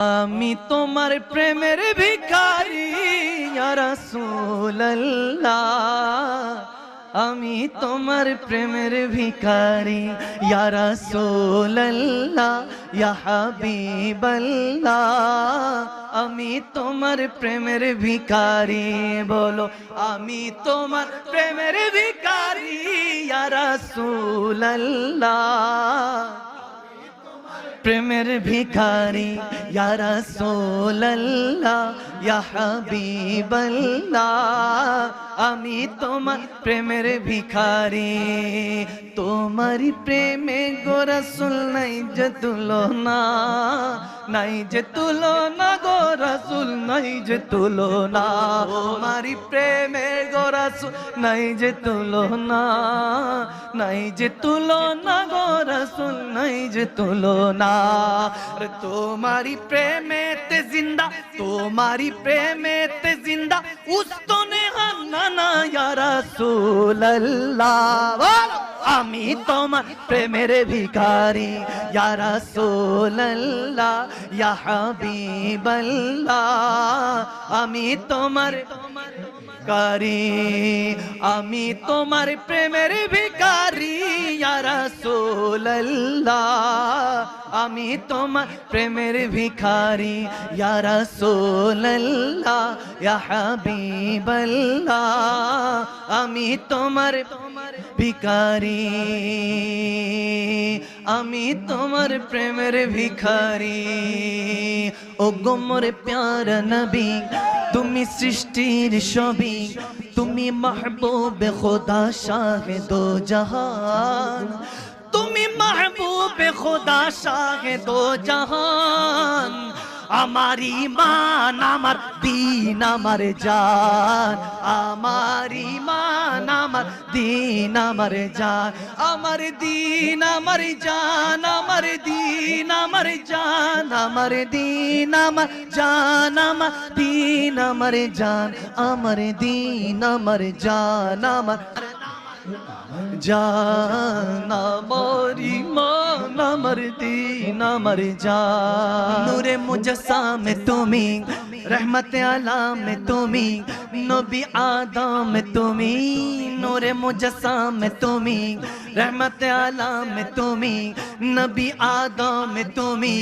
আমি তোমার প্রেমের ভিখারি ইয়া রাসূলুল্লাহ, আমি তোমার প্রেমের ভিখারি ইয়া রাসূলুল্লাহ, ইয়া হাবিবাল্লাহ, আমি তোমার প্রেমের ভিখারি। বলো আমি তোমার প্রেমের ভিখারি ইয়া রাসূলুল্লাহ, প্রেমের ভিখারি ইয়া রাসূলুল্লাহ, ইয়া হাবিবাল্লাহ, আমি তোমার প্রেমের ভিখারি। তোমারি প্রেমে গো রাসূল নাই যে তুলনা, নাই যে তুলনা গো রাসূল, নাই যে তুলনা। তোমারি প্রেমে গো রাসূল নাই যে তুলনা, নাই যে তুলনা গো রাসূল, নাই যে তুলনা। তোমারি প্রেমেতে জিন্দা, তোমারি প্রেমেতে জিন্দা উস্তনে হান্নানা ইয়া রাসূলুল্লাহ, আমি তোমার প্রেমের ভিখারি ইয়া রাসূলুল্লাহ, ইয়া হাবিবাল্লাহ, আমি তোমার ভিখারি, আমি তোমার প্রেমের ভিখারি ইয়া রাসূলুল্লাহ, আমি তোমার প্রেমের ভিখারি ইয়া রাসূলুল্লাহ, ইয়া হাবিবাল্লাহ, আমি তোমার ভিখারি, আমি তোমার প্রেমের ভিখারি। ও গো মোর প্যারা নবী, তুমি সৃষ্টির ছবি, তুমি মাহবুবে খোদা শাহে দো জাহান, তুমি মাহবুবে খোদা শাহে দো জাহান। আমার ঈমান আমার দীন আমার জান, আমার ঈমান আমার দীন আমার জান, আমার দীন আমার জান, আমার দীন আমার জান, আমার দীন আমার জান, আমার দীন আমার জান, আমার দীন আমার জান, আমার জান, আমার ঈমান আমার দীন আমার জান। নূরে মুজস্সামে তুমি, रहमत आलम তুমি, নবী আদম তুমি, নূরে মুজস্সাম তুমি, रहमत आलम তুমি, নবী আদম তুমি,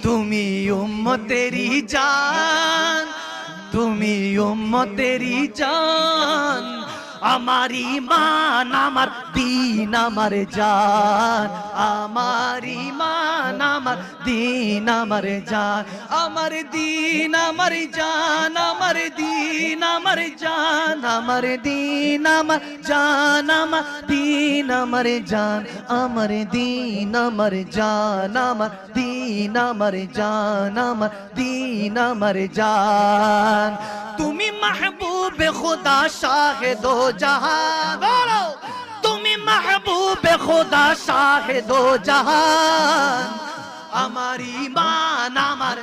তুমি উম্মতেরি জান, তুমি উম্মতেরি জান। আমার ঈমান আমার দীন আমার জান, আমার ঈমান আমার দীন আমার জান, আমার দীন আমার জান, আমার দীন আমার জান, আমার দীন আমার জান, আমার দীন আমার জান, আমার দীন আমার জান, আমার দীন আমার জান, আমার দীন আমার জান। তুমি মাহবুবে খোদা শাহে দো জাহান, বলো তুমি মাহবুবে খোদা শাহে দো জাহান। আমার ঈমান আমার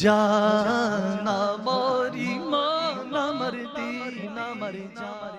জান, আমার ঈমান আমার দীন আমার জান।